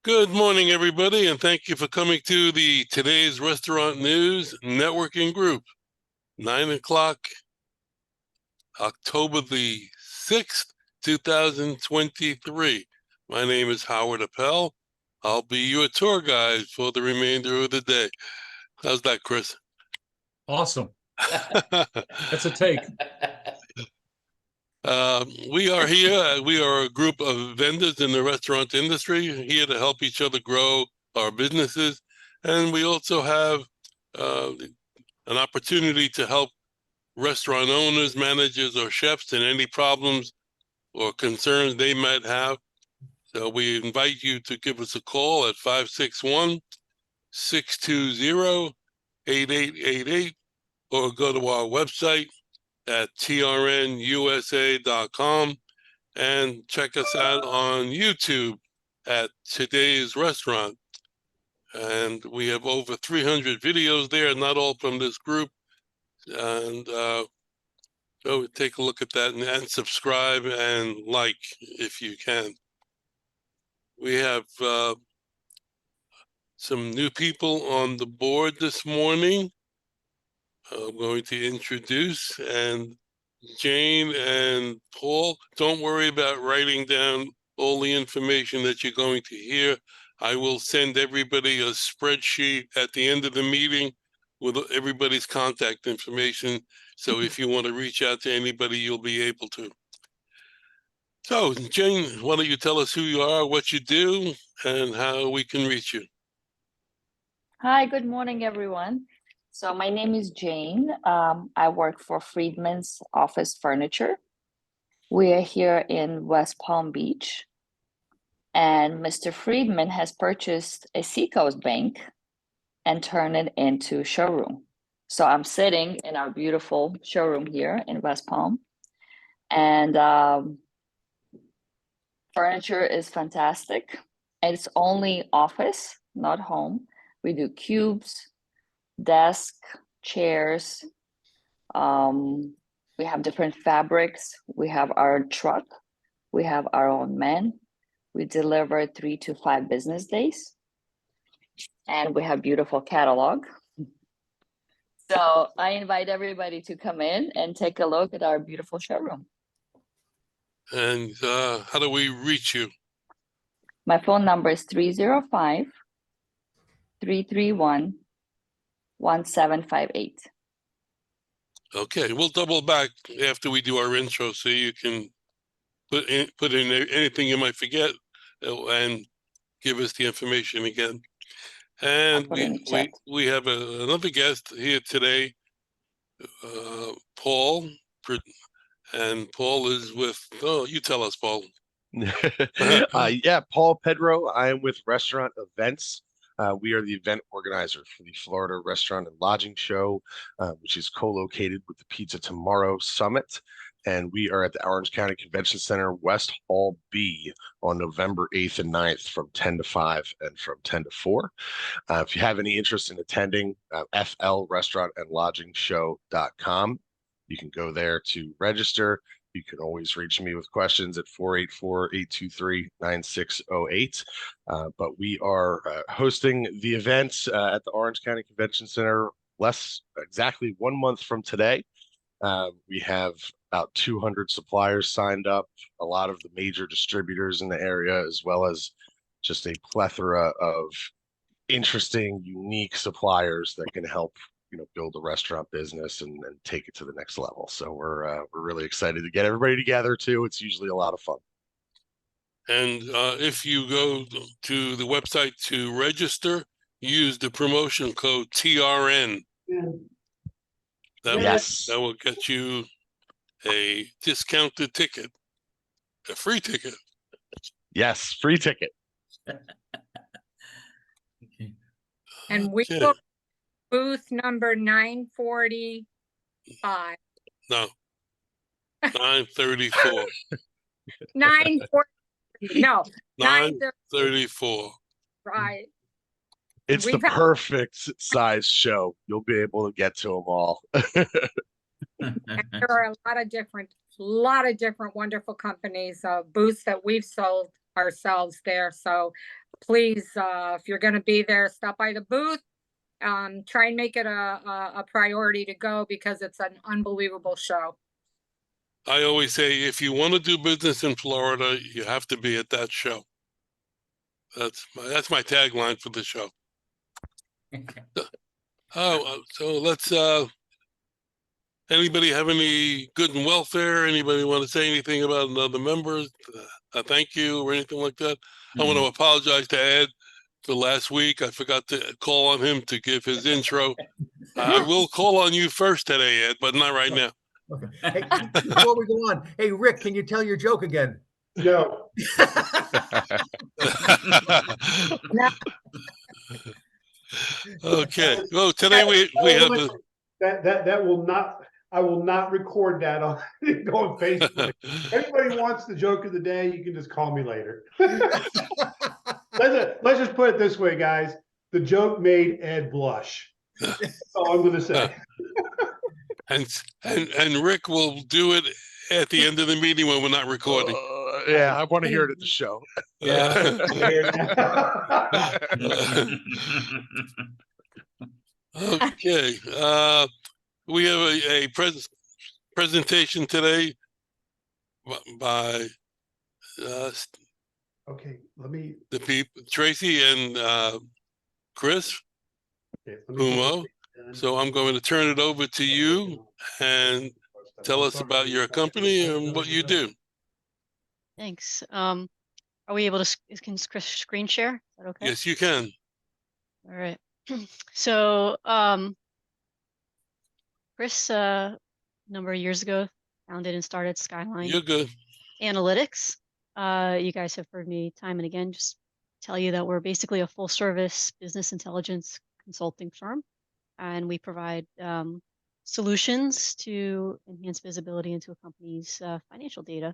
Good morning, everybody, and thank you for coming to the Today's Restaurant News Networking Group. 9 o'clock, October the 6th, 2023. My name is Howard Appel. I'll be your tour guide for the remainder of the day. How's that, Chris? Awesome. That's a take. We are here. We are a group of vendors in the restaurant industry here to help each other grow our businesses. And we also have an opportunity to help restaurant owners, managers, or chefs in any problems or concerns they might have. So we invite you to give us a call at 561-620-8888 or go to our website at trnusa.com and check us out on YouTube at Today's Restaurant. And we have over 300 videos there, not all from this group. And so take a look at that and subscribe and like if you can. We have some new people on the board this morning. I'm going to introduce, and Jane and Paul, don't worry about writing down all the information that you're going to hear. I will send everybody a spreadsheet at the end of the meeting with everybody's contact information. So if you want to reach out to anybody, you'll be able to. So, Jane, why don't you tell us who you are, what you do, and how we can reach you? Hi, good morning, everyone. So my name is Jane. I work for Friedman's Office Furniture. We are here in West Palm Beach. And Mr. Friedman has purchased a Seacoast bank and turned it into a showroom. So I'm sitting in our beautiful showroom here in West Palm. And furniture is fantastic. It's only office, not home. We do cubes, desk, chairs. We have different fabrics. We have our truck. We have our own men. We deliver 3 to 5 business days. And we have beautiful catalog. So I invite everybody to come in and take a look at our beautiful showroom. And how do we reach you? My phone number is 305-331-1758. Okay, we'll double back after we do our intro so you can put in anything you might forget and give us the information again. And we have another guest here today, Paul, and Paul is with, you tell us, Paul. Yeah, Paul Pedro. I am with Restaurant Events. We are the event organizer for the Florida Restaurant and Lodging Show, which is co-located with the Pizza Tomorrow Summit. And we are at the Orange County Convention Center, West Hall B, on November 8th and 9th from 10 to 5 and from 10 to 4. If you have any interest in attending, flrestaurantandlodgingshow.com. You can go there to register. You can always reach me with questions at 484-823-9608. But we are hosting the event at the Orange County Convention Center exactly 1 month from today. We have about 200 suppliers signed up, a lot of the major distributors in the area, as well as just a plethora of interesting, unique suppliers that can help build a restaurant business and take it to the next level. So we're really excited to get everybody together too. It's usually a lot of fun. And if you go to the website to register, use the promotion code TRN. That will get you a discounted ticket, a free ticket. Yes, free ticket. And we book booth number 945. No, 934. 940. No, 934. Right. It's the perfect size show. You'll be able to get to them all. And there are a lot of different wonderful companies, booths that we've sold ourselves there. So please, if you're gonna be there, stop by the booth. Try and make it a priority to go because it's an unbelievable show. I always say, if you want to do business in Florida, you have to be at that show. That's my tagline for the show. So let's, anybody have any good and welfare? Anybody want to say anything about another member? A thank you or anything like that? I want to apologize to Ed for last week. I forgot to call on him to give his intro. I will call on you first today, Ed, but not right now. Okay. Hey, before we go on, hey, Rick, can you tell your joke again? No. Okay. Well, today we have a That will not, I will not record that on Facebook. Anybody wants the joke of the day, you can just call me later. Let's just put it this way, guys. The joke made Ed blush. That's all I'm gonna say. and Rick will do it at the end of the meeting when we're not recording. Yeah, I want to hear it at the show. Yeah. Okay. We have a presentation today by Okay, let me. the people, Traci and Chris Okay, let me Pumo. So I'm going to turn it over to you and tell us about your company and what you do. Thanks. Are we able to, can Chris screen share? Is that okay? Yes, you can. All right. So, Chris, a number of years ago, founded and started Skyline You're good. Analytics. You guys have heard me time and again just tell you that we're basically a full service business intelligence consulting firm, and we provide solutions to enhance visibility into a company's financial data.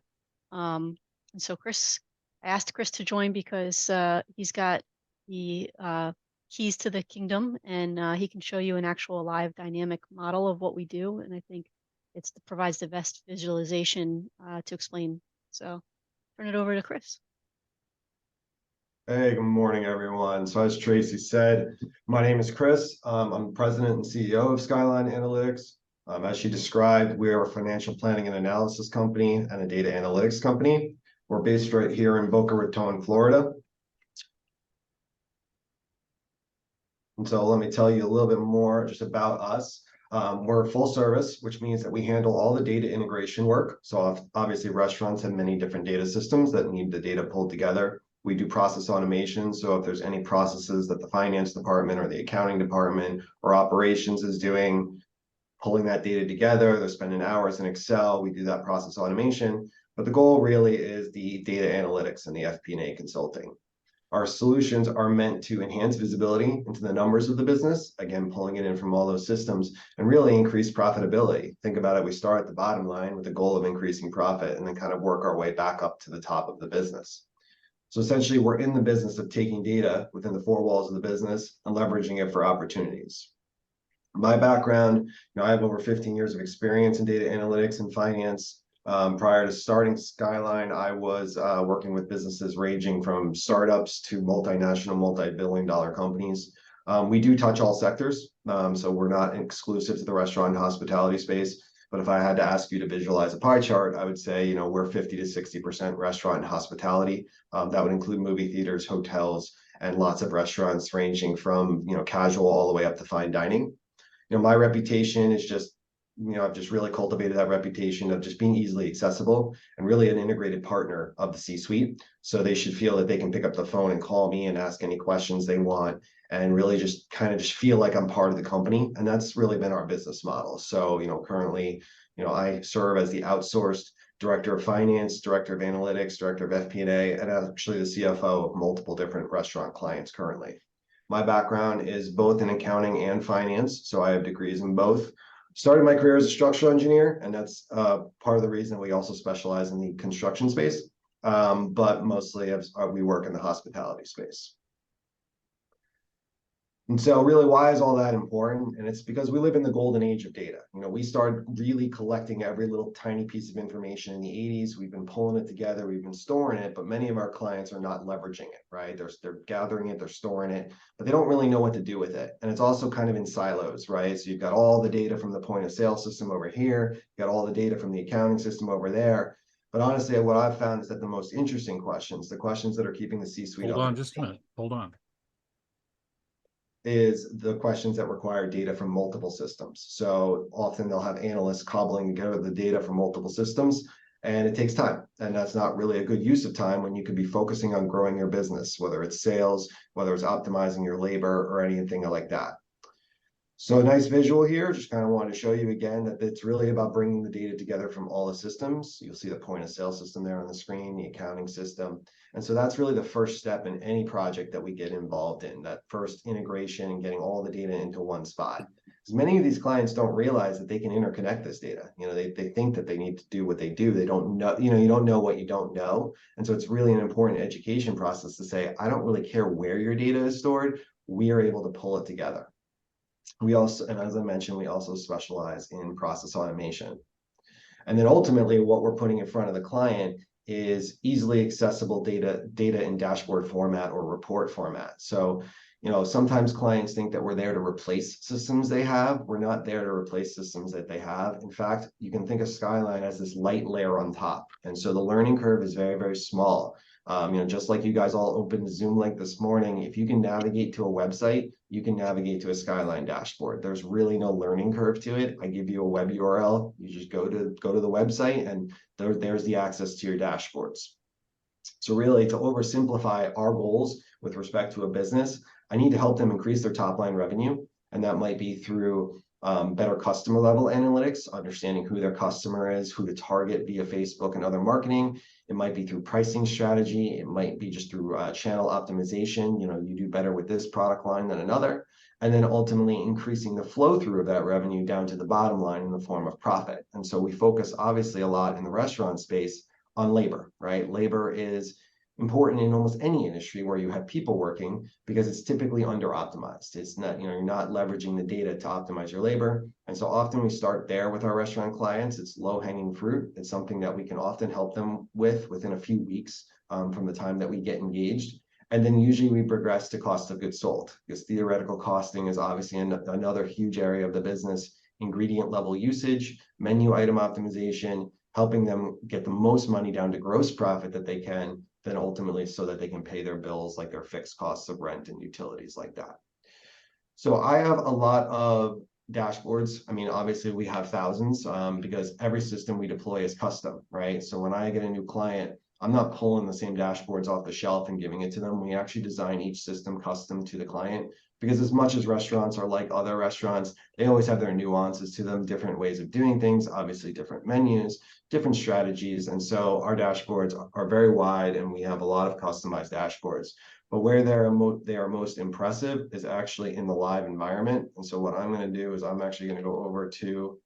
And so I asked Chris to join because he's got the keys to the kingdom, and he can show you an actual live dynamic model of what we do. And I think it provides the best visualization to explain. So turn it over to Chris. Hey, good morning, everyone. So as Traci said, my name is Chris. I'm president and CEO of Skyline Analytics. As she described, we are a financial planning and analysis company and a data analytics company. We're based right here in Boca Raton, Florida. And so let me tell you a little bit more just about us. We're full service, which means that we handle all the data integration work. So obviously restaurants have many different data systems that need the data pulled together. We do process automation. So if there's any processes that the finance department or the accounting department or operations is doing, pulling that data together, they're spending hours in Excel, we do that process automation. But the goal really is the data analytics and the FP&A consulting. Our solutions are meant to enhance visibility into the numbers of the business, again, pulling it in from all those systems, and really increase profitability. Think about it, we start at the bottom line with the goal of increasing profit and then kind of work our way back up to the top of the business. So essentially, we're in the business of taking data within the four walls of the business and leveraging it for opportunities. My background, I have over 15 years of experience in data analytics and finance. Prior to starting Skyline, I was working with businesses ranging from startups to multinational, multi-billion-dollar companies. We do touch all sectors, so we're not exclusive to the restaurant and hospitality space. But if I had to ask you to visualize a pie chart, I would say, we're 50 to 60% restaurant and hospitality. That would include movie theaters, hotels, and lots of restaurants ranging from, casual all the way up to fine dining. My reputation is just, I've just really cultivated that reputation of just being easily accessible and really an integrated partner of the C-suite. So they should feel that they can pick up the phone and call me and ask any questions they want and really just kind of just feel like I'm part of the company. And that's really been our business model. So, currently, I serve as the outsourced director of finance, director of analytics, director of FP&A, and actually the CFO of multiple different restaurant clients currently. My background is both in accounting and finance, so I have degrees in both. Started my career as a structural engineer, and that's part of the reason we also specialize in the construction space, but mostly we work in the hospitality space. And so really, why is all that important? And it's because we live in the golden age of data. You know, we started really collecting every little tiny piece of information in the 80s. We've been pulling it together, we've been storing it, but many of our clients are not leveraging it, right? They're gathering it, they're storing it, but they don't really know what to do with it. And it's also kind of in silos, right? So you've got all the data from the point of sale system over here, you've got all the data from the accounting system over there. But honestly, what I've found is that the most interesting questions, the questions that are keeping the C-suite Hold on just a minute. Hold on. is the questions that require data from multiple systems. So often they'll have analysts cobbling together the data from multiple systems, and it takes time. And that's not really a good use of time when you could be focusing on growing your business, whether it's sales, whether it's optimizing your labor or anything like that. So a nice visual here, just kind of want to show you again that it's really about bringing the data together from all the systems. You'll see the point of sale system there on the screen, the accounting system. And so that's really the first step in any project that we get involved in, that first integration and getting all the data into one spot. Because many of these clients don't realize that they can interconnect this data. You know, they think that they need to do what they do. They don't know, you know, you don't know what you don't know. And so it's really an important education process to say, I don't really care where your data is stored. We are able to pull it together. We also, and as I mentioned, we also specialize in process automation. And then ultimately what we're putting in front of the client is easily accessible data in dashboard format or report format. So, you know, sometimes clients think that we're there to replace systems they have. We're not there to replace systems that they have. In fact, you can think of Skyline as this light layer on top. And so the learning curve is very, very small. You know, just like you guys all opened the Zoom link this morning, if you can navigate to a website, you can navigate to a Skyline dashboard. There's really no learning curve to it. I give you a web URL, you just go to the website, and there's the access to your dashboards. So really, to oversimplify our goals with respect to a business, I need to help them increase their top line revenue, and that might be through better customer level analytics, understanding who their customer is, who to target via Facebook and other marketing. It might be through pricing strategy. It might be just through channel optimization. You know, you do better with this product line than another. And then ultimately increasing the flow through of that revenue down to the bottom line in the form of profit. And so we focus obviously a lot in the restaurant space on labor, right? Labor is important in almost any industry where you have people working because it's typically under optimized. It's not, you know, you're not leveraging the data to optimize your labor. And so often we start there with our restaurant clients. It's low hanging fruit. It's something that we can often help them with within a few weeks from the time that we get engaged. And then usually we progress to cost of goods sold, because theoretical costing is obviously another huge area of the business. Ingredient level usage, menu item optimization, helping them get the most money down to gross profit that they can, then ultimately so that they can pay their bills, like their fixed costs of rent and utilities like that. So I have a lot of dashboards. I mean, obviously we have thousands because every system we deploy is custom, right? So when I get a new client, I'm not pulling the same dashboards off the shelf and giving it to them. We actually design each system custom to the client, because as much as restaurants are like other restaurants, they always have their nuances to them, different ways of doing things, obviously different menus, different strategies. And so our dashboards are very wide, and we have a lot of customized dashboards. But where they are most impressive is actually in the live environment. And so what I'm going to do is I'm actually going to go over to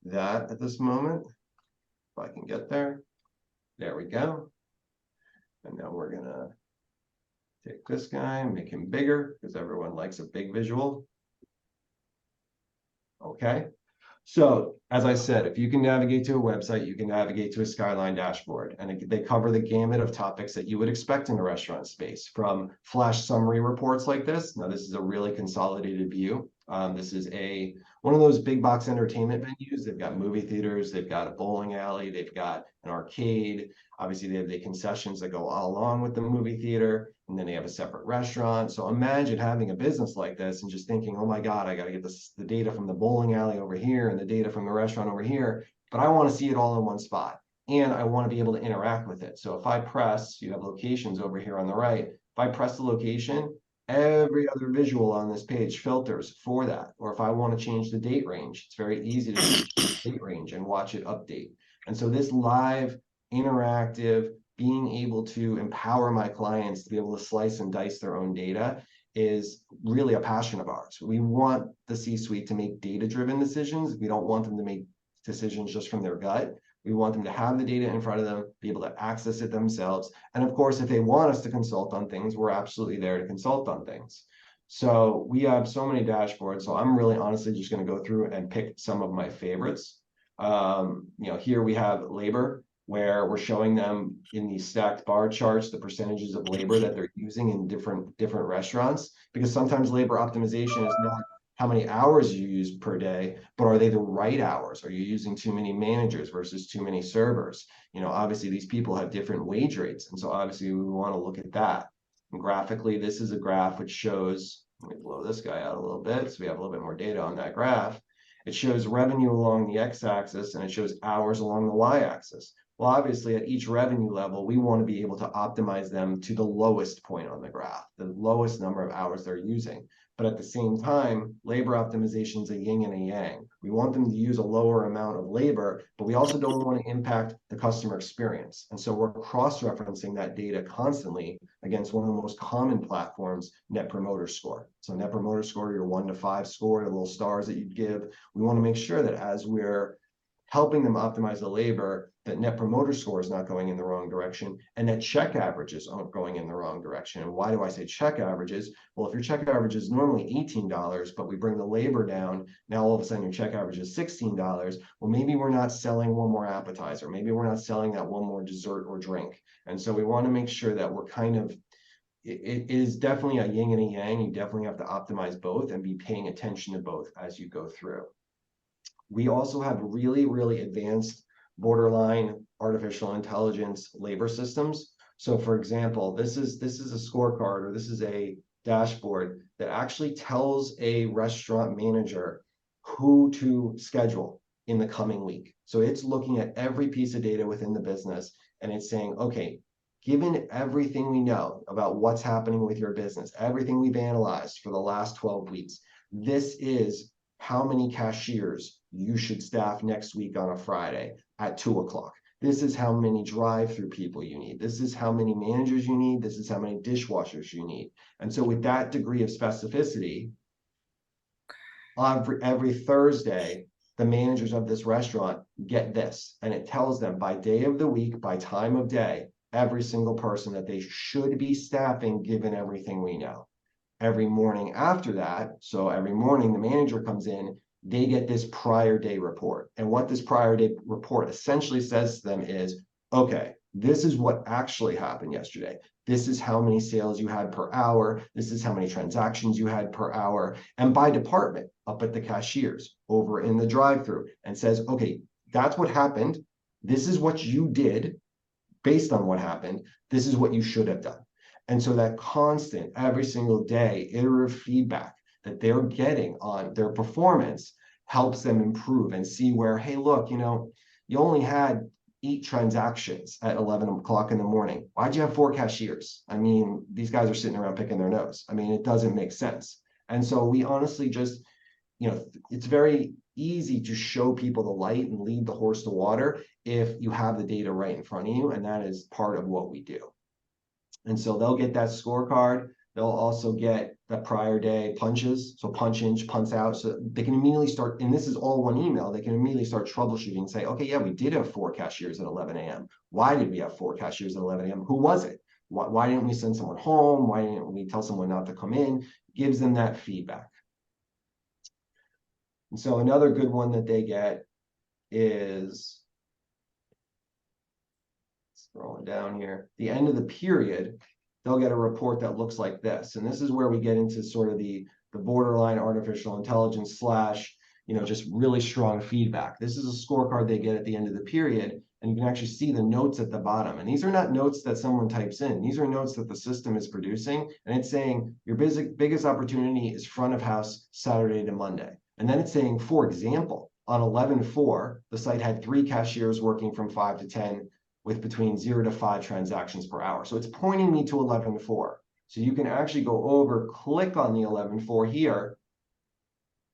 that at this moment, if I can get there. There we go. And now we're going to take this guy and make him bigger, because everyone likes a big visual. Okay. So as I said, if you can navigate to a website, you can navigate to a Skyline dashboard, and they cover the gamut of topics that you would expect in a restaurant space, from flash summary reports like this. Now, this is a really consolidated view. This is one of those big box entertainment venues. They've got movie theaters, they've got a bowling alley, they've got an arcade. Obviously, they have the concessions that go all along with the movie theater, and then they have a separate restaurant. So imagine having a business like this and just thinking, oh my God, I got to get the data from the bowling alley over here and the data from the restaurant over here, but I want to see it all in one spot, and I want to be able to interact with it. So if I press, you have locations over here on the right. If I press the location, every other visual on this page filters for that. Or if I want to change the date range, it's very easy to change the date range and watch it update. And so this live, interactive, being able to empower my clients to be able to slice and dice their own data is really a passion of ours. We want the C-suite to make data-driven decisions. We don't want them to make decisions just from their gut. We want them to have the data in front of them, be able to access it themselves. And of course, if they want us to consult on things, we're absolutely there to consult on things. So we have so many dashboards. So I'm really honestly just going to go through and pick some of my favorites. Here we have labor, where we're showing them in these stacked bar charts the percentages of labor that they're using in different restaurants, because sometimes labor optimization is not how many hours you use per day, but are they the right hours? Are you using too many managers versus too many servers? Obviously these people have different wage rates, and so obviously we want to look at that. And graphically, this is a graph which shows, let me blow this guy out a little bit so we have a little bit more data on that graph. It shows revenue along the x-axis and it shows hours along the y-axis. Well, obviously at each revenue level, we want to be able to optimize them to the lowest point on the graph, the lowest number of hours they're using. But at the same time, labor optimization is a yin and a yang. We want them to use a lower amount of labor, but we also don't want to impact the customer experience. And so we're cross-referencing that data constantly against one of the most common platforms, Net Promoter Score. So Net Promoter Score, your 1 to 5 score, the little stars that you'd give. We want to make sure that as we're helping them optimize the labor, that Net Promoter Score is not going in the wrong direction, and that check averages aren't going in the wrong direction. And why do I say check averages? Well, if your check average is normally $18, but we bring the labor down, now all of a sudden your check average is $16. Well, maybe we're not selling one more appetizer. Maybe we're not selling that one more dessert or drink. And so we want to make sure that we're it is definitely a yin and a yang. You definitely have to optimize both and be paying attention to both as you go through. We also have really, really advanced borderline artificial intelligence labor systems. So for example, this is a scorecard, or this is a dashboard that actually tells a restaurant manager who to schedule in the coming week. So it's looking at every piece of data within the business and it's saying, okay, given everything we know about what's happening with your business, everything we've analyzed for the last 12 weeks, this is how many cashiers you should staff next week on a Friday at 2 o'clock. This is how many drive-through people you need. This is how many managers you need. This is how many dishwashers you need. And so with that degree of specificity, on every Thursday, the managers of this restaurant get this, and it tells them by day of the week, by time of day, every single person that they should be staffing given everything we know. Every morning after that, so every morning the manager comes in, they get this prior day report. And what this prior day report essentially says to them is, okay, this is what actually happened yesterday. This is how many sales you had per hour. This is how many transactions you had per hour. And by department, up at the cashiers, over in the drive-through, and says, okay, that's what happened. This is what you did based on what happened. This is what you should have done. And so that constant, every single day, iterative feedback that they're getting on their performance helps them improve and see where, hey, look, you only had 8 transactions at 11 o'clock in the morning. Why'd you have 4 cashiers? I mean, these guys are sitting around picking their nose. I mean, it doesn't make sense. And so we honestly just, it's very easy to show people the light and lead the horse to water if you have the data right in front of you. And that is part of what we do. And so they'll get that scorecard. They'll also get the prior day punches. So punch in, punch out. So they can immediately start, and this is all one email, they can immediately start troubleshooting and say, okay, yeah, we did have 4 cashiers at 11 a.m. Why did we have 4 cashiers at 11 a.m.? Who was it? Why didn't we send someone home? Why didn't we tell someone not to come in? Gives them that feedback. And so another good one that they get is, scrolling down here, the end of the period, they'll get a report that looks like this. And this is where we get into sort of the borderline artificial intelligence slash, just really strong feedback. This is a scorecard they get at the end of the period, and you can actually see the notes at the bottom. And these are not notes that someone types in. These are notes that the system is producing. And it's saying your biggest opportunity is front of house Saturday to Monday. And then it's saying, for example, on 11/4, the site had 3 cashiers working from 5 to 10 with between 0 to 5 transactions per hour. So it's pointing me to 11/4. So you can actually go over, click on the 11/4 here,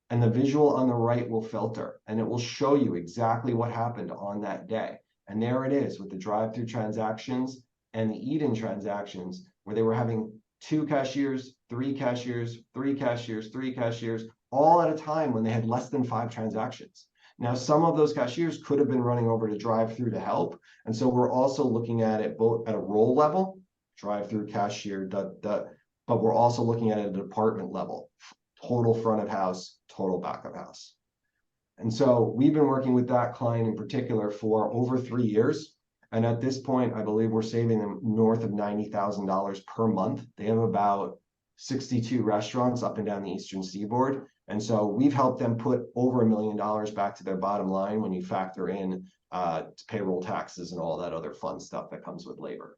and the visual on the right will filter, and it will show you exactly what happened on that day. And there it is with the drive-through transactions and the eat-in transactions, where they were having 2 cashiers, 3 cashiers, 3 cashiers, 3 cashiers, all at a time when they had less than 5 transactions. Now, some of those cashiers could have been running over to drive-through to help. And so we're also looking at it both at a role level, drive-through cashier, but we're also looking at it at a department level, total front of house, total back of house. And so we've been working with that client in particular for over 3 years. And at this point, I believe we're saving them north of $90,000 per month. They have about 62 restaurants up and down the Eastern Seaboard. And so we've helped them put over $1 million back to their bottom line when you factor in payroll taxes and all that other fun stuff that comes with labor.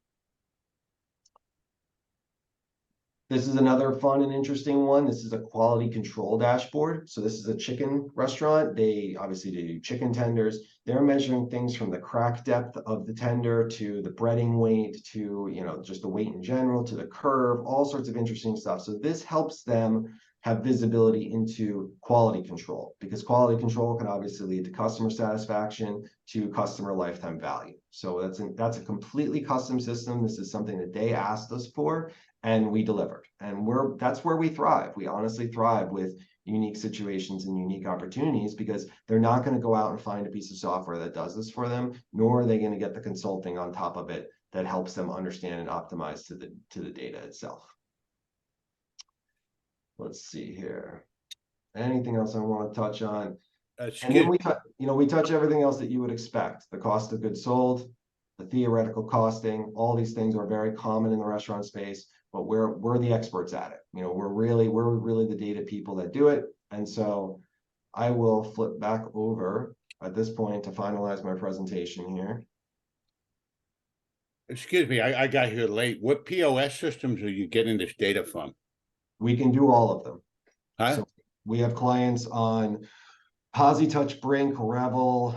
This is another fun and interesting one. This is a quality control dashboard. So this is a chicken restaurant. They do chicken tenders. They're measuring things from the crack depth of the tender to the breading weight to, you know, just the weight in general to the curve, all sorts of interesting stuff. So this helps them have visibility into quality control, because quality control can obviously lead to customer satisfaction, to customer lifetime value. So that's a completely custom system. This is something that they asked us for, and we delivered. And that's where we thrive. We honestly thrive with unique situations and unique opportunities, because they're not going to go out and find a piece of software that does this for them, nor are they going to get the consulting on top of it that helps them understand and optimize to the data itself. Let's see here. Anything else I want to touch on? And then we touch everything else that you would expect. The cost of goods sold, the theoretical costing, all these things are very common in the restaurant space, but we're the experts at it. You know, we're really the data people that do it. And so I will flip back over at this point to finalize my presentation here. Excuse me, I got here late. What POS systems are you getting this data from? We can do all of them. Huh? So we have clients on PosiTouch, Brink, Revel,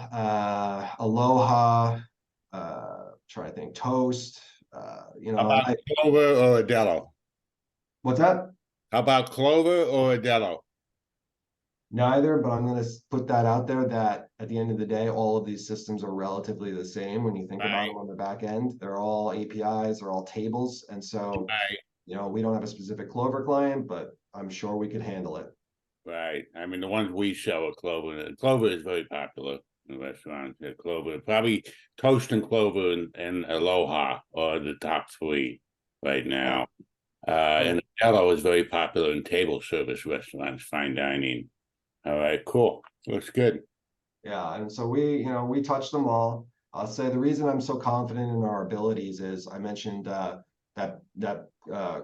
Aloha, try to think, Toast, you know. How about Clover or Adello? What's that? How about Clover or Adello? Neither, but I'm going to put that out there that at the end of the day, all of these systems are relatively the same when you think about them on the back end. They're all APIs, they're all tables. And so, you know, we don't have a specific Clover client, but I'm sure we could handle it. Right. I mean, the ones we sell are Clover. Clover is very popular in restaurants. Clover, probably Toast and Clover and Aloha are the top 3 right now. And Adello is very popular in table service restaurants, fine dining. All right, cool. Looks good. Yeah, and so we touch them all. I'll say the reason I'm so confident in our abilities is I mentioned that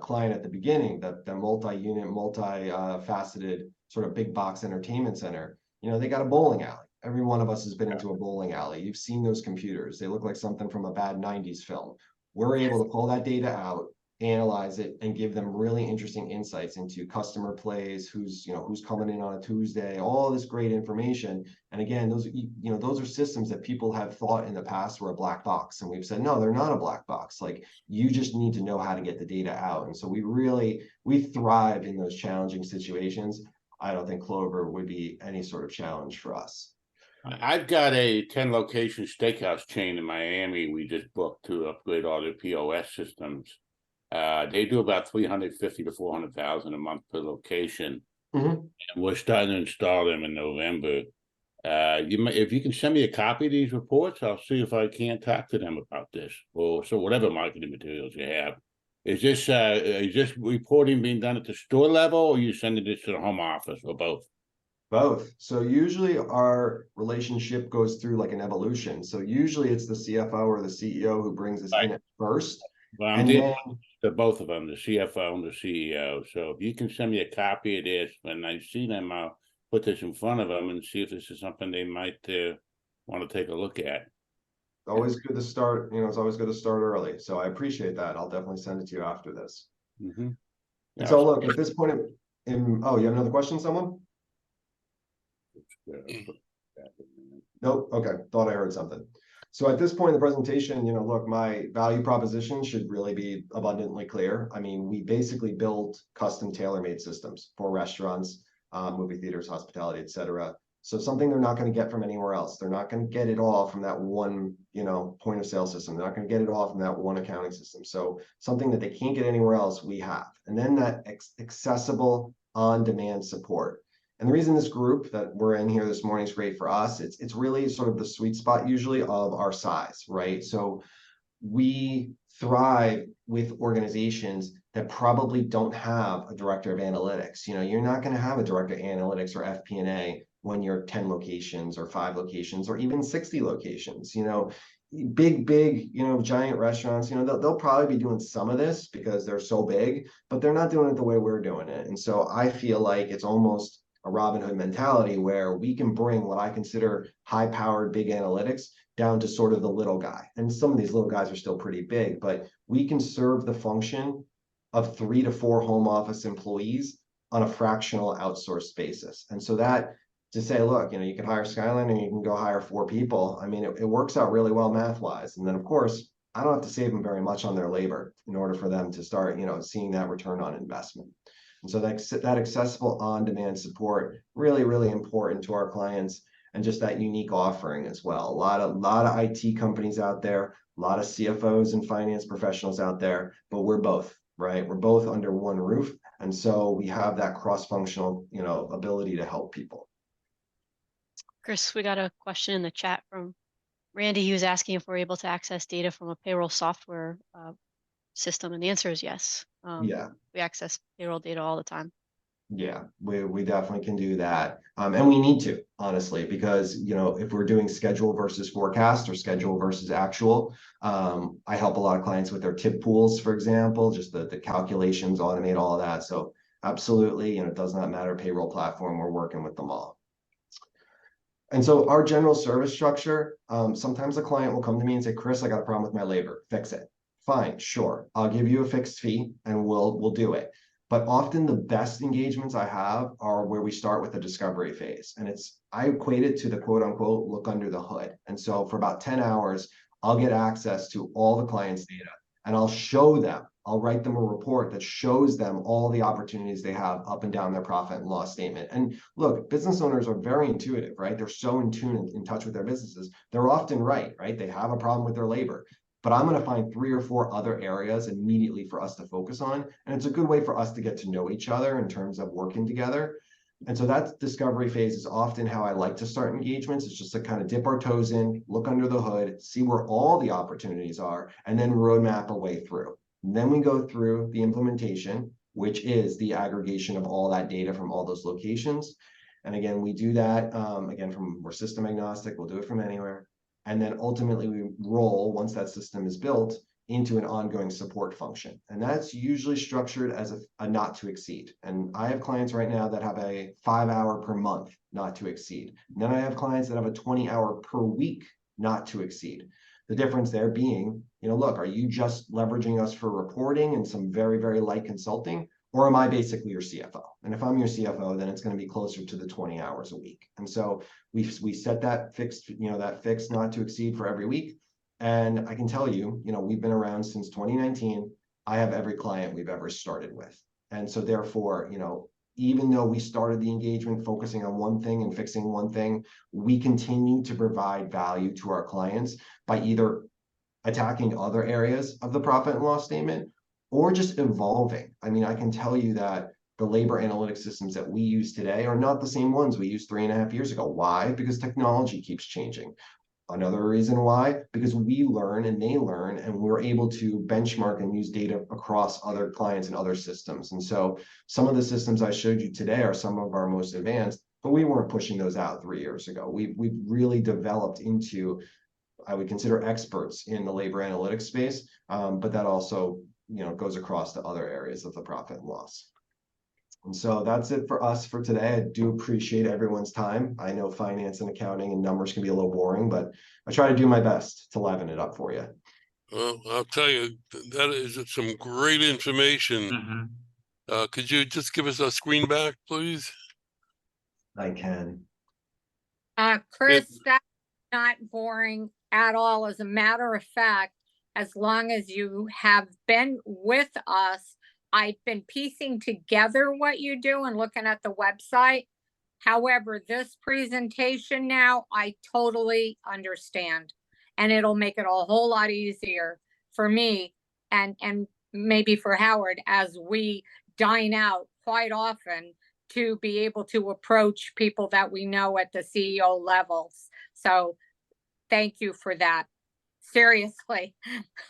client at the beginning, that the multi-unit, multi-faceted sort of big box entertainment center. You know, they got a bowling alley. Every one of us has been into a bowling alley. You've seen those computers. They look like something from a bad 90s film. We're able to pull that data out, analyze it, and give them really interesting insights into customer plays, who's coming in on a Tuesday, all this great information. And again, those are systems that people have thought in the past were a black box, and we've said no, they're not a black box. Like, you just need to know how to get the data out. And so we thrive in those challenging situations. I don't think Clover would be any sort of challenge for us. I've got a 10 location steakhouse chain in Miami we just booked to upgrade all their POS systems. They do about 350 to 400,000 a month per location. And we're starting to install them in November. If you can send me a copy of these reports, I'll see if I can't talk to them about this, or so whatever marketing materials you have. Is this reporting being done at the store level, or are you sending this to the home office, or both? Both. So usually our relationship goes through like an evolution. So usually it's the CFO or the CEO who brings us in at first. Well, I'm dealing with both of them, the CFO and the CEO. So if you can send me a copy of this, when I see them, I'll put this in front of them and see if this is something they might want to take a look at. Always good to start, it's always good to start early. So I appreciate that. I'll definitely send it to you after this. Mm-hmm. Yeah, so look, at this point oh, you have another question, someone? Nope. Okay. Thought I heard something. So at this point in the presentation, look, my value proposition should really be abundantly clear. I mean, we basically build custom tailor-made systems for restaurants, movie theaters, hospitality, etc. So something they're not going to get from anywhere else. They're not going to get it all from that one, point of sale system. They're not going to get it all from that one accounting system. So something that they can't get anywhere else, we have. And then that accessible on-demand support. And the reason this group that we're in here this morning is great for us, it's really sort of the sweet spot usually of our size, right? So we thrive with organizations that probably don't have a director of analytics. You know, you're not going to have a director of analytics or FP&A when you're 10 locations or 5 locations or even 60 locations. You know, big, you know, giant restaurants, you know, they'll probably be doing some of this because they're so big, but they're not doing it the way we're doing it. And so I feel like it's almost a Robin Hood mentality where we can bring what I consider high-powered big analytics down to sort of the little guy. And some of these little guys are still pretty big, but we can serve the function of 3 to 4 home office employees on a fractional outsourced basis. And so that to say, look, you know, you can hire Skyline and you can go hire 4 people. I mean, it works out really well math-wise. And then of course, I don't have to save them very much on their labor in order for them to start, you know, seeing that return on investment. And so that accessible on-demand support, really, really important to our clients, and just that unique offering as well. A lot of IT companies out there, a lot of CFOs and finance professionals out there, but we're both, right? We're both under one roof. And so we have that cross-functional, you know, ability to help people. Chris, we got a question in the chat from Randy. He was asking if we're able to access data from a payroll software system, and the answer is yes. Yeah. We access payroll data all the time. Yeah, we definitely can do that. And we need to, honestly, because, you know, if we're doing schedule versus forecast or schedule versus actual, I help a lot of clients with their tip pools, for example, just the calculations, automate all of that. So absolutely, you know, it does not matter payroll platform, we're working with them all. And so our general service structure, sometimes a client will come to me and say, Chris, I got a problem with my labor, fix it. Fine, sure. I'll give you a fixed fee and we'll do it. But often the best engagements I have are where we start with the discovery phase. And I equate it to the quote unquote look under the hood. And so for about 10 hours, I'll get access to all the client's data and I'll show them, I'll write them a report that shows them all the opportunities they have up and down their profit and loss statement. And look, business owners are very intuitive, right? They're so in tune and in touch with their businesses. They're often right? They have a problem with their labor. But I'm going to find 3 or 4 other areas immediately for us to focus on. And it's a good way for us to get to know each other in terms of working together. And so that discovery phase is often how I like to start engagements. It's just to kind of dip our toes in, look under the hood, see where all the opportunities are, and then roadmap a way through. And then we go through the implementation, which is the aggregation of all that data from all those locations. And again, we do that, we're system agnostic, we'll do it from anywhere. And then ultimately we roll, once that system is built, into an ongoing support function. And that's usually structured as a not to exceed. And I have clients right now that have a 5-hour per month not to exceed. And then I have clients that have a 20-hour per week not to exceed. The difference there being, you know, look, are you just leveraging us for reporting and some very, very light consulting? Or am I basically your CFO? And if I'm your CFO, then it's going to be closer to the 20 hours a week. And so we set that fixed, you know, that fixed not to exceed for every week. And I can tell you, you know, we've been around since 2019. I have every client we've ever started with. And so therefore, you know, even though we started the engagement focusing on one thing and fixing one thing, we continue to provide value to our clients by either attacking other areas of the profit and loss statement or just evolving. I mean, I can tell you that the labor analytics systems that we use today are not the same ones we used 3.5 years ago. Why? Because technology keeps changing. Another reason why, because we learn and they learn, and we're able to benchmark and use data across other clients and other systems. And so some of the systems I showed you today are some of our most advanced, but we weren't pushing those out 3 years ago. We've really developed into, I would consider, experts in the labor analytics space, but that also, you know, goes across to other areas of the profit and loss. And so that's it for us for today. I do appreciate everyone's time. I know finance and accounting and numbers can be a little boring, but I try to do my best to liven it up for you. Well, I'll tell you, that is some great information. Mm-hmm. Could you just give us a screen back, please? I can. Chris, that's not boring at all. As a matter of fact, as long as you have been with us, I've been piecing together what you do and looking at the website. However, this presentation now, I totally understand. And it'll make it a whole lot easier for me and maybe for Howard as we dine out quite often to be able to approach people that we know at the CEO levels. So thank you for that. seriously.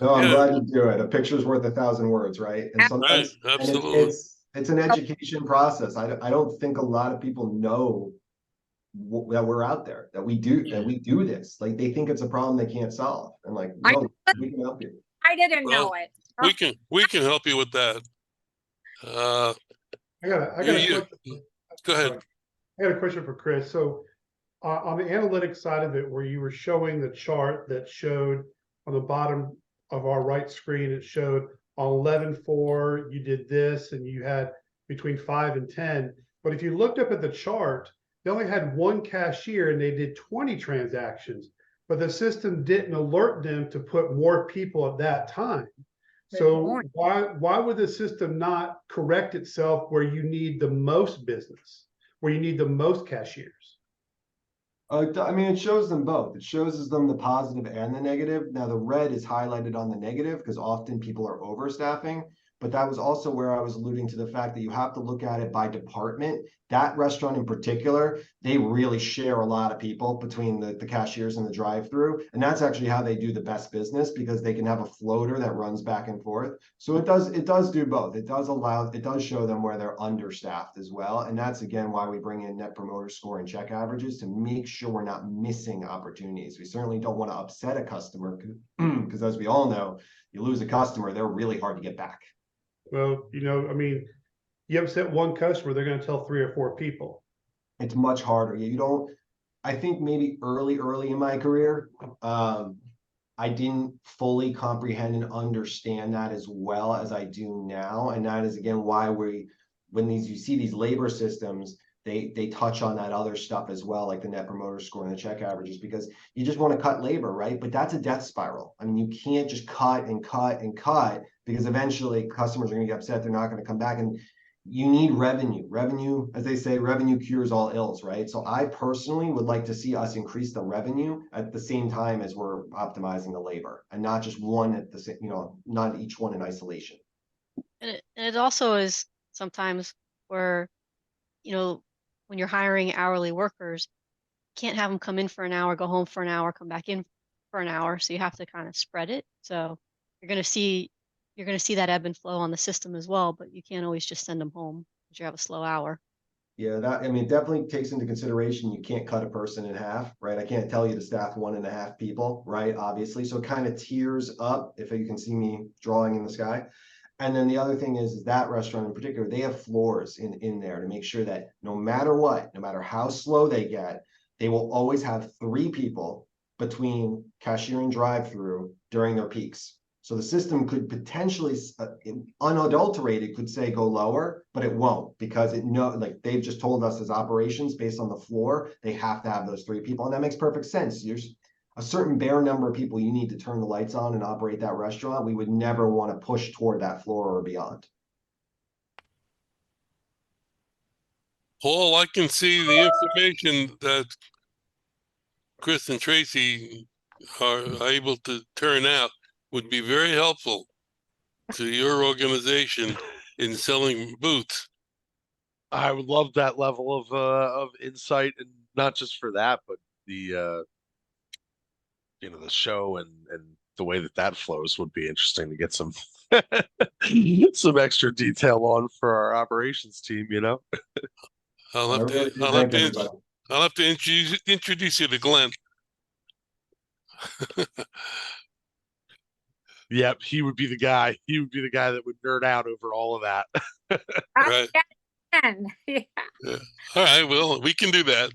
No, I'm Yeah. glad to do it. A picture's worth 1,000 words, right? And sometimes, Right, and absolutely. it's an education process. I don't think a lot of people know that we're out there, that we do this. Like they think it's a problem they can't solve, and like I- no, we can help you. I didn't Well, know it. we can help you with that. I got a You- question. Go ahead. Sorry. I got a question for Chris. So on the analytics side of it, where you were showing the chart that showed on the bottom of our right screen, it showed on 11/4, you did this and you had between 5 and 10. But if you looked up at the chart, they only had one cashier and they did 20 transactions, but the system didn't alert them to put more people at that time. So why would the system not correct itself where you need the most business, where you need the most cashiers? I mean, it shows them both. It shows them the positive and the negative. Now, the red is highlighted on the negative because often people are overstaffing. But that was also where I was alluding to the fact that you have to look at it by department. That restaurant in particular, they really share a lot of people between the cashiers and the drive-through. And that's actually how they do the best business because they can have a floater that runs back and forth. So it does do both. It does show them where they're understaffed as well. And that's again why we bring in Net Promoter Score and check averages to make sure we're not missing opportunities. We certainly don't want to upset a customer because as we all know, you lose a customer, they're really hard to get back. Well, I mean, you upset one customer, they're going to tell 3 or 4 people. It's much harder. I think maybe early in my career, I didn't fully comprehend and understand that as well as I do now. And that is again why you see these labor systems, they touch on that other stuff as well, like the Net Promoter Score and the check averages, because you just want to cut labor, right? But that's a death spiral. I mean, you can't just cut and cut and cut because eventually customers are going to get upset. They're not going to come back. And you need revenue. Revenue, as they say, revenue cures all ills, right? So I personally would like to see us increase the revenue at the same time as we're optimizing the labor and not just one at the same, not each one in isolation. And it also is sometimes where, when you're hiring hourly workers, you can't have them come in for an hour, go home for an hour, come back in for an hour. So you have to kind of spread it. So you're going to see that ebb and flow on the system as well, but you can't always just send them home because you have a slow hour. Yeah, it definitely takes into consideration you can't cut a person in half, right? I can't tell you to staff 1.5 people, right? Obviously. So it kind of tiers up, if you can see me drawing in the sky. And then the other thing is that restaurant in particular, they have floors in there to make sure that no matter what, no matter how slow they get, they will always have 3 people between cashier and drive-through during their peaks. So the system could potentially, unadulterated, could say go lower, but it won't because like they've just told us as operations based on the floor, they have to have those 3 people. And that makes perfect sense. There's a certain bare number of people you need to turn the lights on and operate that restaurant. We would never want to push toward that floor or beyond. Paul, I can see the information that Chris and Traci are able to turn out would be very helpful to your organization in selling booths. I would love that level of insight, and not just for that, but the the show and the way that flows would be interesting to get some some extra detail on for our operations team. I'll have to introduce you to Glenn. Yep, he would be the guy. He would be the guy that would nerd out over all of that. Right. Yeah. Yeah. All right. Well, we can do that.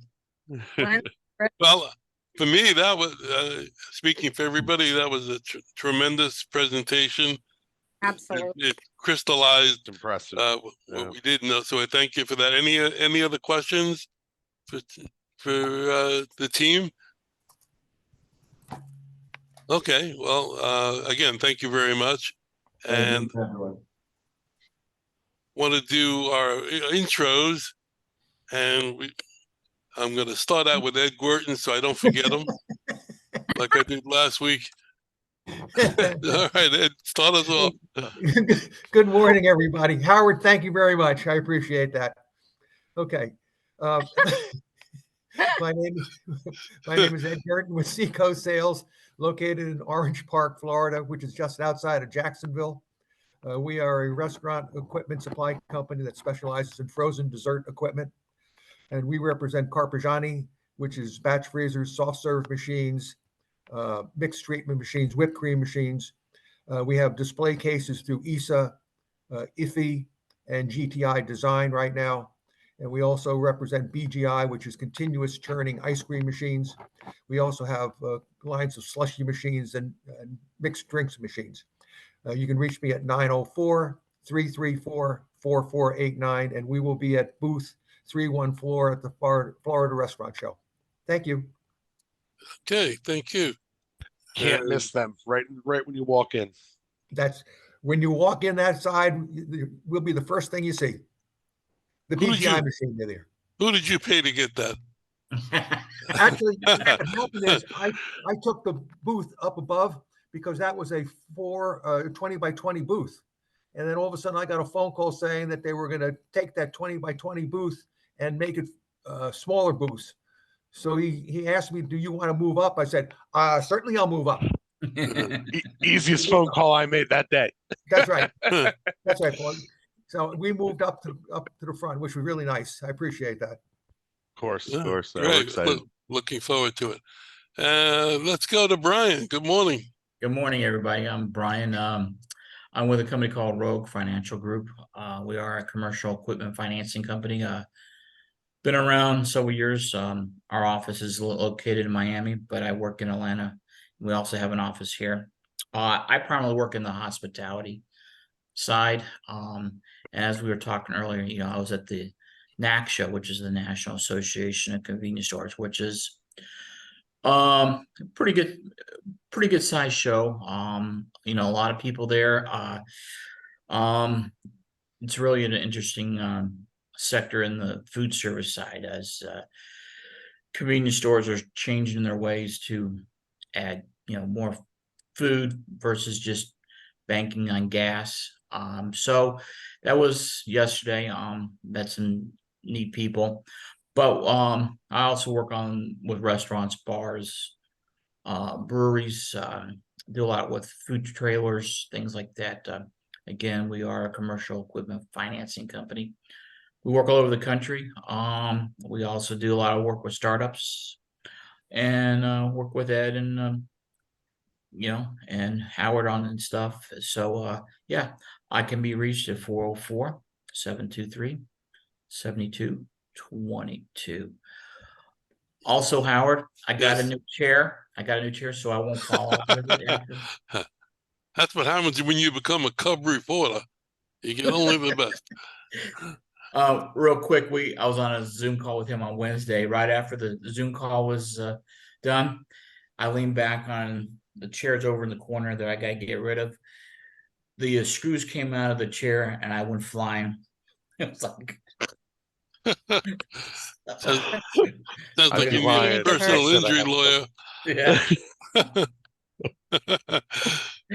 Well, for me, that was speaking for everybody. That was a tremendous presentation. Absolutely. It crystallized Impressive. what we did know. So I thank you for that. Any other questions for the team? Okay. Well, again, thank you very much. And want to do our intros, and I'm going to start out with Ed Gorton so I don't forget him, like I did last week. All right, Ed, start us off. Good morning, everybody. Howard, thank you very much. I appreciate that. Okay. My name is Ed Gorton with Seacoast Sales, located in Orange Park, Florida, which is just outside of Jacksonville. We are a restaurant equipment supply company that specializes in frozen dessert equipment. And we represent Carpigiani, which is batch freezers, soft serve machines, mixed treatment machines, whipped cream machines. We have display cases through ISA, IFI, and GTI Design right now. And we also represent BGI, which is continuous churning ice cream machines. We also have lines of slushy machines and mixed drinks machines. You can reach me at 904-334-4489, and we will be at booth 314 at the Florida Restaurant Show. Thank you. Okay, thank you. Can't miss them right when you walk in. That's when you walk in that side, will be the first thing you see. The BGI machine there. Who did you pay to get that? Actually, what happened is I took the booth up above because that was a 20 by 20 booth. And then all of a sudden I got a phone call saying that they were going to take that 20 by 20 booth and make it smaller booths. So he asked me, do you want to move up? I said, certainly I'll move up. Easiest phone call I made that day. That's right. That's right, Paul. So we moved up to the front, which was really nice. I appreciate that. Of course. Yeah, We're great. excited. Looking forward to it. Let's go to Brian. Good morning. Good morning, everybody. I'm Brian. I'm with a company called Rogue Financial Group. We are a commercial equipment financing company. Been around several years. Our office is located in Miami, but I work in Atlanta. We also have an office here. I primarily work in the hospitality side. And as we were talking earlier, I was at the NAC show, which is the National Association of Convenience Stores, which is pretty good size show. A lot of people there. It's really an interesting sector in the food service side as convenience stores are changing their ways to add more food versus just banking on gas. So that was yesterday. Met some neat people, but I also work with restaurants, bars, breweries, do a lot with food trailers, things like that. Again, we are a commercial equipment financing company. We work all over the country. We also do a lot of work with startups and work with Ed and and Howard on and stuff. So yeah, I can be reached at 404-723-7222. Also, Howard, I got a new chair. So I won't fall off of it after. That's what happens when you become a Cub reporter. You get only the best. Real quick, I was on a Zoom call with him on Wednesday. Right after the Zoom call was done, I leaned back on the chairs over in the corner that I got to get rid of. The screws came out of the chair and I went flying. It was like sounds like you need a personal injury lawyer. Yeah.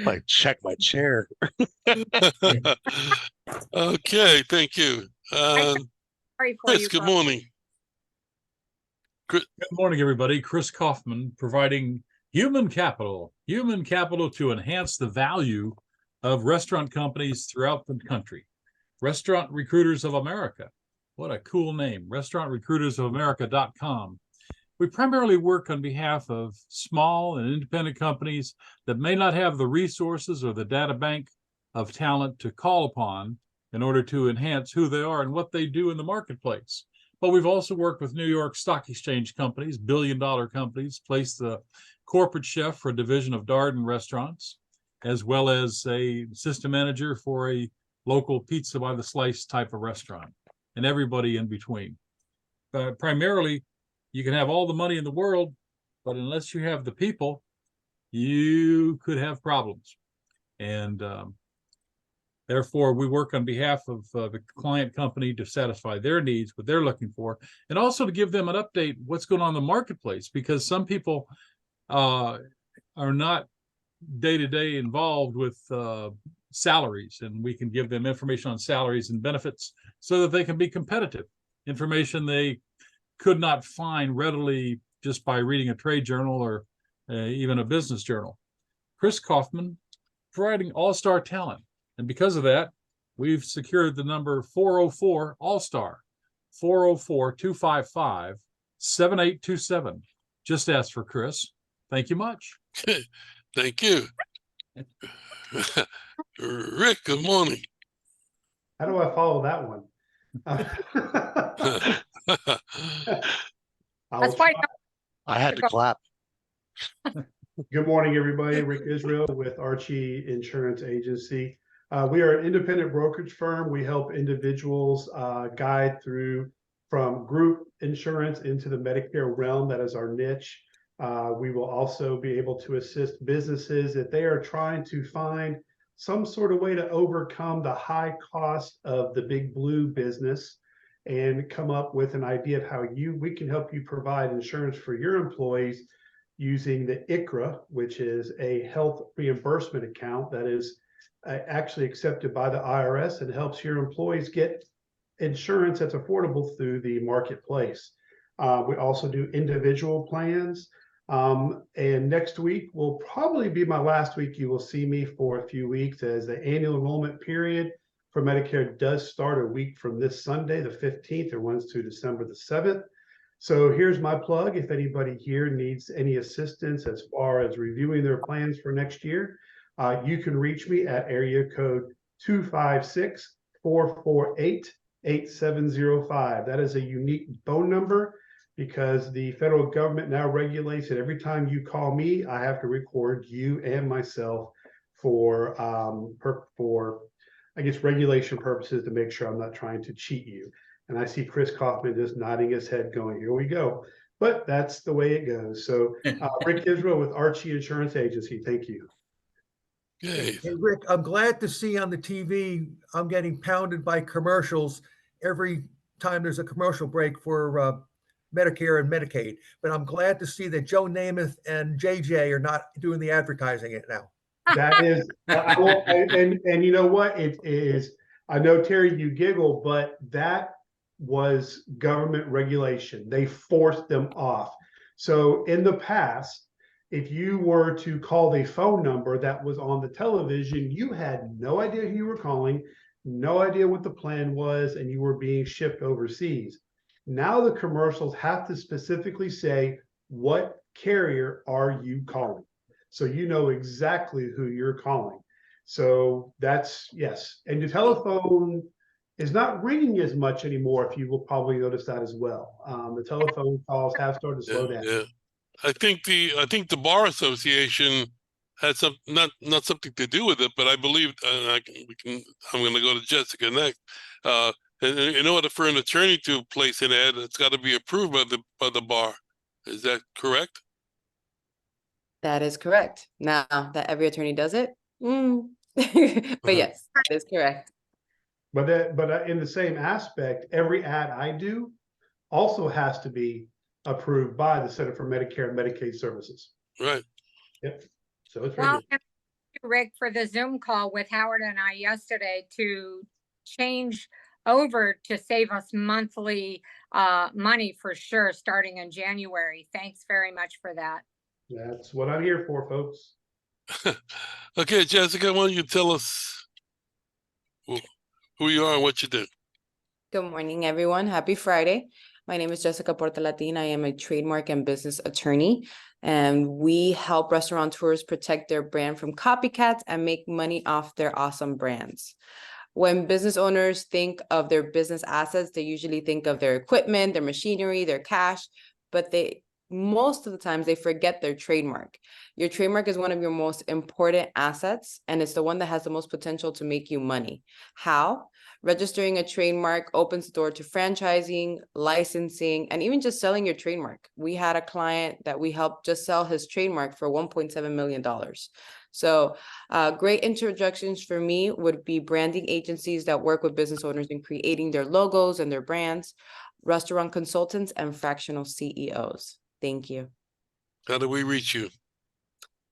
Like, check my chair. Okay, thank you. Chris, good morning. Good morning, everybody. Chris Kaufman, providing human capital to enhance the value of restaurant companies throughout the country. Restaurant Recruiters of America. What a cool name. restaurantrecruitersofamerica.com. We primarily work on behalf of small and independent companies that may not have the resources or the data bank of talent to call upon in order to enhance who they are and what they do in the marketplace. But we've also worked with New York Stock Exchange companies, billion-dollar companies, placed the corporate chef for a division of Darden Restaurants, as well as a system manager for a local pizza by the slice type of restaurant, and everybody in between. Primarily, you can have all the money in the world, but unless you have the people, you could have problems. And therefore, we work on behalf of the client company to satisfy their needs, what they're looking for, and also to give them an update what's going on in the marketplace, because some people are not day-to-day involved with salaries, and we can give them information on salaries and benefits so that they can be competitive. Information they could not find readily just by reading a trade journal or even a business journal. Chris Kaufman, providing all-star talent. And because of that, we've secured the number 404 All-Star, 404-255-7827. Just ask for Chris. Thank you much. Thank you. Rick, good morning. How do I follow that one? That's why I had to clap. Good morning, everybody. Rick Israel with Archie Insurance Agency. We are an independent brokerage firm. We help individuals guide through from group insurance into the Medicare realm. That is our niche. We will also be able to assist businesses if they are trying to find some sort of way to overcome the high cost of the big blue business and come up with an idea of how we can help you provide insurance for your employees using the ICRA, which is a health reimbursement account that is actually accepted by the IRS and helps your employees get insurance that's affordable through the marketplace. We also do individual plans. And next week will probably be my last week. You will see me for a few weeks as the annual enrollment period for Medicare does start a week from this Sunday, the 15th, and runs to December the 7th. So here's my plug. If anybody here needs any assistance as far as reviewing their plans for next year, you can reach me at area code 256-448-8705. That is a unique phone number because the federal government now regulates that every time you call me, I have to record you and myself for I guess regulation purposes to make sure I'm not trying to cheat you. And I see Chris Kaufman just nodding his head going, here we go. But that's the way it goes. So Rick Israel with Archie Insurance Agency. Thank you. Okay. Hey, Rick, I'm glad to see on the TV, I'm getting pounded by commercials every time there's a commercial break for Medicare and Medicaid. But I'm glad to see that Joe Namath and JJ are not doing the advertising it now. That is, and you know what? It is, I know, Terry, you giggle, but that was government regulation. They forced them off. So in the past, if you were to call the phone number that was on the television, you had no idea who you were calling, no idea what the plan was, and you were being shipped overseas. Now the commercials have to specifically say, what carrier are you calling? So you know exactly who you're calling. So that's, yes. And the telephone is not ringing as much anymore, if you will probably notice that as well. The telephone calls have started to slow down. Yeah. I think the Bar Association had not something to do with it, but I believe I'm going to go to Jessica next. And in order for an attorney to place an ad, it's got to be approved by the bar. Is that correct? That is correct. Now that every attorney does it, but yes, that is correct. But in the same aspect, every ad I do also has to be approved by the Center for Medicare and Medicaid Services. Right. Yep. So it's well, regular. thank you, Rick, for the Zoom call with Howard and I yesterday to change over to save us monthly money for sure, starting in January. Thanks very much for that. That's what I'm here for, folks. Okay, Jessica, why don't you tell us who you are and what you do? Good morning, everyone. Happy Friday. My name is Jessica Portalatin. I am a trademark and business attorney, and we help restaurateurs protect their brand from copycats and make money off their awesome brands. When business owners think of their business assets, they usually think of their equipment, their machinery, their cash, but most of the times they forget their trademark. Your trademark is one of your most important assets, and it's the one that has the most potential to make you money. How? Registering a trademark opens the door to franchising, licensing, and even just selling your trademark. We had a client that we helped just sell his trademark for $1.7 million. So great introductions for me would be branding agencies that work with business owners in creating their logos and their brands, restaurant consultants, and fractional CEOs. Thank you. How do we reach you?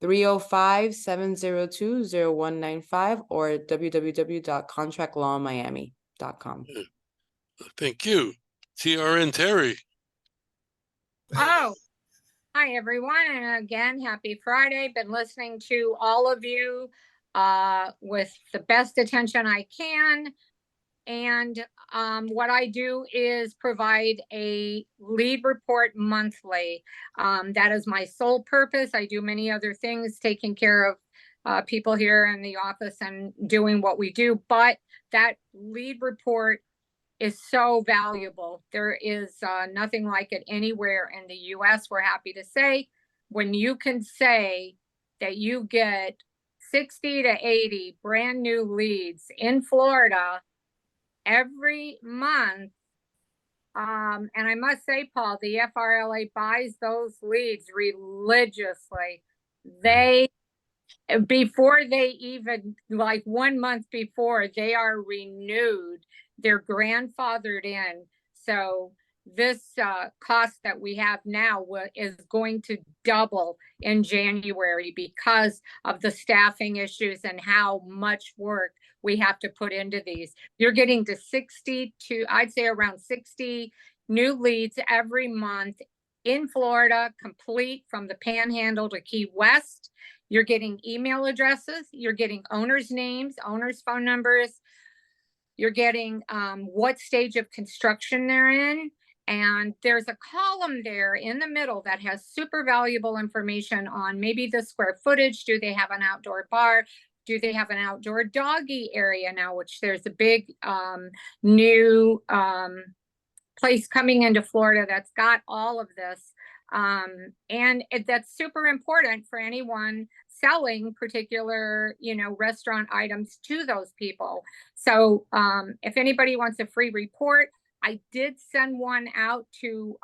305-702-0195 or www.contractlawmiami.com. Thank you. TRN Terry. Oh, Hi, everyone. And again, happy Friday. Been listening to all of you with the best attention I can. And what I do is provide a lead report monthly. That is my sole purpose. I do many other things, taking care of people here in the office and doing what we do. But that lead report is so valuable. There is nothing like it anywhere in the US, we're happy to say. When you can say that you get 60 to 80 brand new leads in Florida every month. And I must say, Paul, the FRLA buys those leads religiously. They, before they even, like 1 month before, they are renewed. They're grandfathered in. So this cost that we have now is going to double in January because of the staffing issues and how much work we have to put into these. You're getting to 60 to, I'd say around 60 new leads every month in Florida, complete from the Panhandle to Key West. You're getting email addresses, you're getting owners' names, owners' phone numbers, you're getting what stage of construction they're in. And there's a column there in the middle that has super valuable information on maybe the square footage. Do they have an outdoor bar? Do they have an outdoor doggy area now, which there's a big new place coming into Florida that's got all of this. And that's super important for anyone selling particular, restaurant items to those people. So if anybody wants a free report, I did send one out to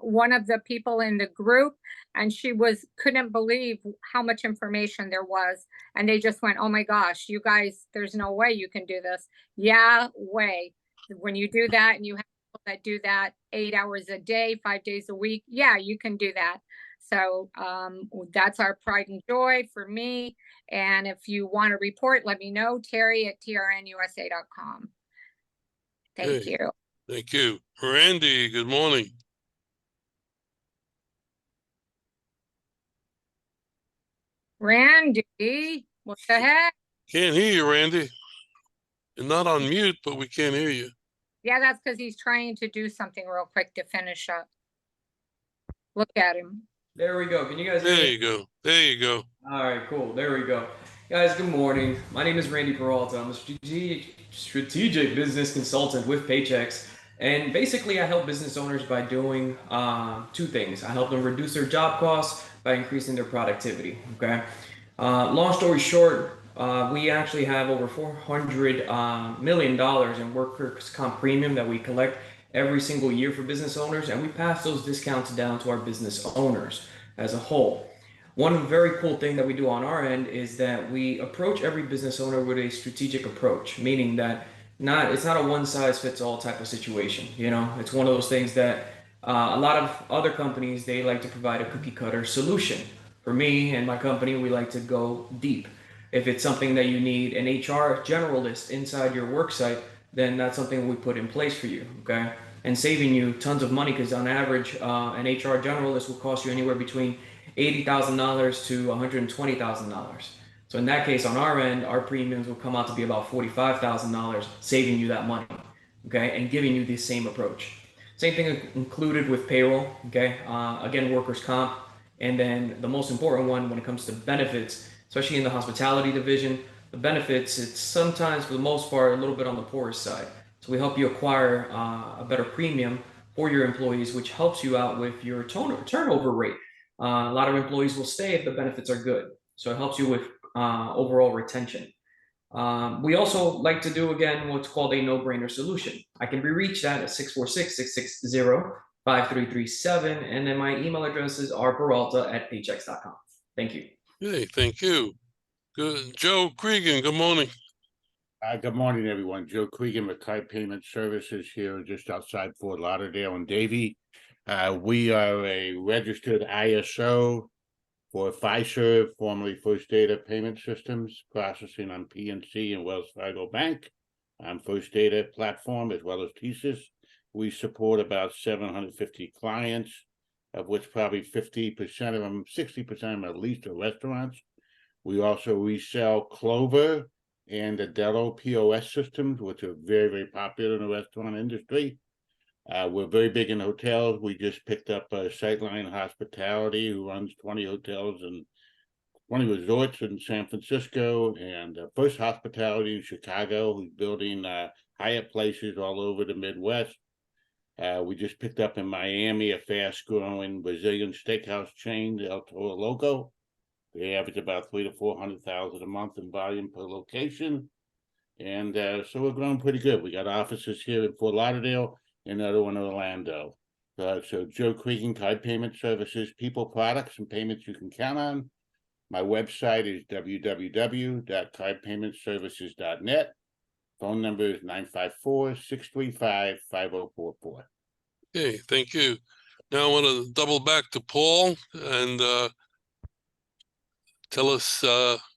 one of the people in the group, and she couldn't believe how much information there was. And they just went, oh my gosh, you guys, there's no way you can do this. Yeah, way. When you do that and you have people that do that 8 hours a day, 5 days a week, yeah, you can do that. So that's our pride and joy for me. And if you want to report, let me know, Terry@trnusa.com. Thank Okay. you. Thank you. Randy, good morning. Randy, what the heck? Can't hear you, Randy. You're not on mute, but we can't hear you. Yeah, that's because he's trying to do something real quick to finish up. Look at him. There we go. Can you guys hear There me? you go. There you go. All right, cool. There we go. Guys, good morning. My name is Randy Peralta. I'm a strategic business consultant with Paychex. And basically, I help business owners by doing two things. I help them reduce their job costs by increasing their productivity. Okay. Long story short, we actually have over $400 million in workers' comp premium that we collect every single year for business owners, and we pass those discounts down to our business owners as a whole. One very cool thing that we do on our end is that we approach every business owner with a strategic approach, meaning that it's not a one-size-fits-all type of situation. It's one of those things that a lot of other companies, they like to provide a cookie-cutter solution. For me and my company, we like to go deep. If it's something that you need an HR generalist inside your work site, then that's something we put in place for you, okay? And saving you tons of money, because on average, an HR generalist will cost you anywhere between $80,000 to $120,000. So in that case, on our end, our premiums will come out to be about $45,000, saving you that money, okay, and giving you the same approach. Same thing included with payroll, okay? Again, workers' comp, and then the most important one when it comes to benefits, especially in the hospitality division, the benefits, it's sometimes, for the most part, a little bit on the poorest side. So we help you acquire a better premium for your employees, which helps you out with your turnover rate. A lot of employees will stay if the benefits are good. So it helps you with overall retention. We also like to do, again, what's called a no-brainer solution. I can be reached at 646-660-5337. And then my email address is rperalta@paychex.com. Thank you. Hey, thank you. Good. Joe Cregan, good morning. Good morning, everyone. Joe Cregan, McKay Payment Services here just outside Fort Lauderdale and Davie. We are a registered ISO for Fiserv, formerly First Data Payment Systems, processing on PNC and Wells Fargo Bank, on First Data platform, as well as TSYS. We support about 750 clients. of which probably 50% of them, 60% of them at least, are restaurants. We also resell Clover and Adelo POS systems, which are very, very popular in the restaurant industry. We're very big in hotels. We just picked up Skyline Hospitality, who runs 20 hotels and 20 resorts in San Francisco, and First Hospitality in Chicago, who's building Hyatt places all over the Midwest. We just picked up in Miami a fast-growing Brazilian steakhouse chain, El Toro Loco. They average about 300,000 to 400,000 a month in volume per location, and so we're growing pretty good. We got offices here in Fort Lauderdale and another one in Orlando. So Joe Cregan Card Payment Services, people, products, and payments you can count on. My website is www.cardpaymentservices.net. Phone number is 954-635-5044. Okay, thank you. Now I want to double back to Paul and tell us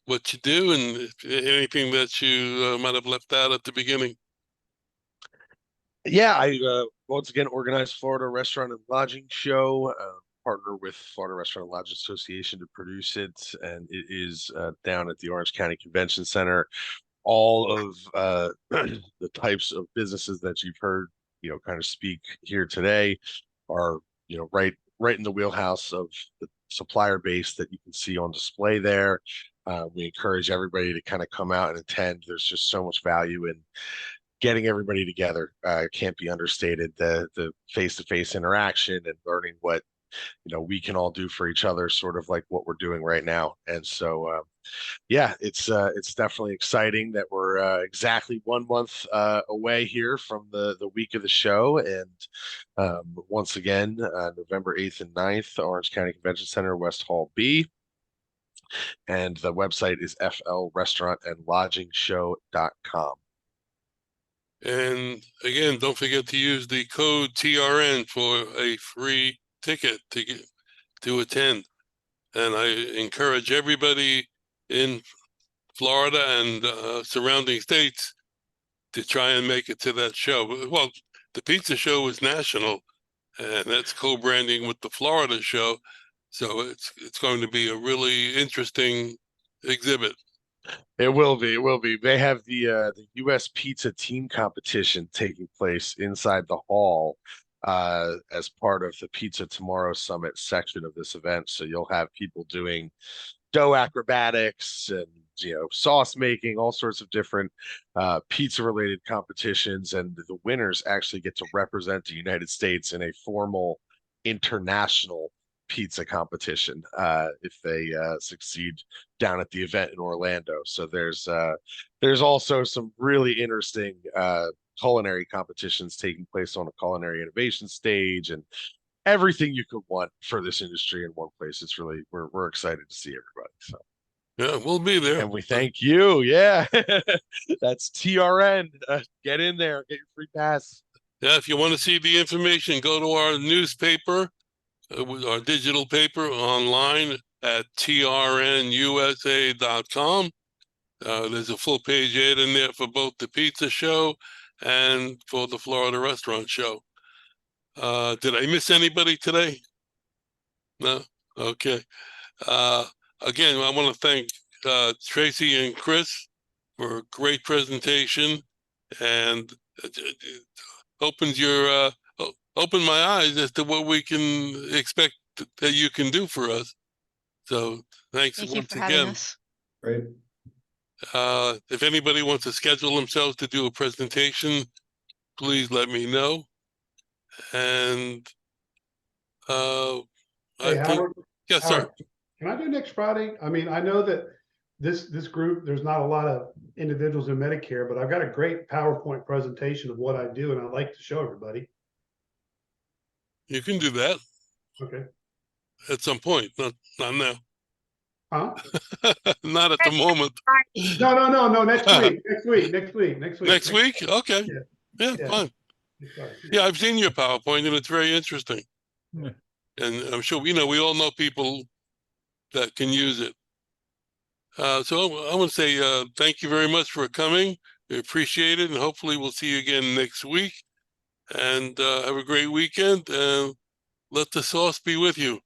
what you do and if anything that you might have left out at the beginning. Yeah, I once again organized Florida Restaurant and Lodging Show, partner with Florida Restaurant and Lodging Association to produce it, and it is down at the Orange County Convention Center. All of the types of businesses that you've heard, kind of speak here today are, right in the wheelhouse of the supplier base that you can see on display there. We encourage everybody to kind of come out and attend. There's just so much value in getting everybody together. Can't be understated. The face-to-face interaction and learning what we can all do for each other, sort of like what we're doing right now. And so yeah, it's definitely exciting that we're exactly 1 month away here from the week of the show. And once again, November 8th and 9th, Orange County Convention Center, West Hall B. And the website is flrestaurantandlodgingshow.com. And again, don't forget to use the code TRN for a free ticket to attend. And I encourage everybody in Florida and surrounding states to try and make it to that show. Well, the pizza show is national, and that's co-branding with the Florida show. So it's going to be a really interesting exhibit. It will be. It will be. They have the U.S. Pizza Team Competition taking place inside the hall as part of the Pizza Tomorrow Summit section of this event. So you'll have people doing dough acrobatics and sauce making, all sorts of different pizza related competitions, and the winners actually get to represent the United States in a formal international pizza competition if they succeed down at the event in Orlando. So there's also some really interesting culinary competitions taking place on a culinary innovation stage, and everything you could want for this industry in one place. It's really, we're excited to see everybody. So yeah, we'll be there. And we thank you. Yeah, that's TRN. Get in there, get your free pass. Yeah, if you want to see the information, go to our newspaper, our digital paper online at trnusa.com. There's a full page ad in there for both the pizza show and for the Florida Restaurant Show. Did I miss anybody today? No? Okay. Again, I want to thank Traci and Chris for a great presentation, and open my eyes as to what we can expect that you can do for us. So thanks once again. Great. If anybody wants to schedule themselves to do a presentation, please let me know. And Hey, I think, Howard, yes, Howard, sir. can I do next Friday? I mean, I know that this group, there's not a lot of individuals in Medicare, but I've got a great PowerPoint presentation of what I do, and I'd like to show everybody. You can do that. Okay. At some point, not now. Huh? Not at the moment. No. Next week. Next week. Next week? Okay. Yeah, Yeah. fine. Yeah, I've seen your PowerPoint and it's very interesting. Yeah. And I'm sure, we all know people that can use it. So I want to say thank you very much for coming. We appreciate it. And hopefully we'll see you again next week. And have a great weekend. Let the sauce be with you.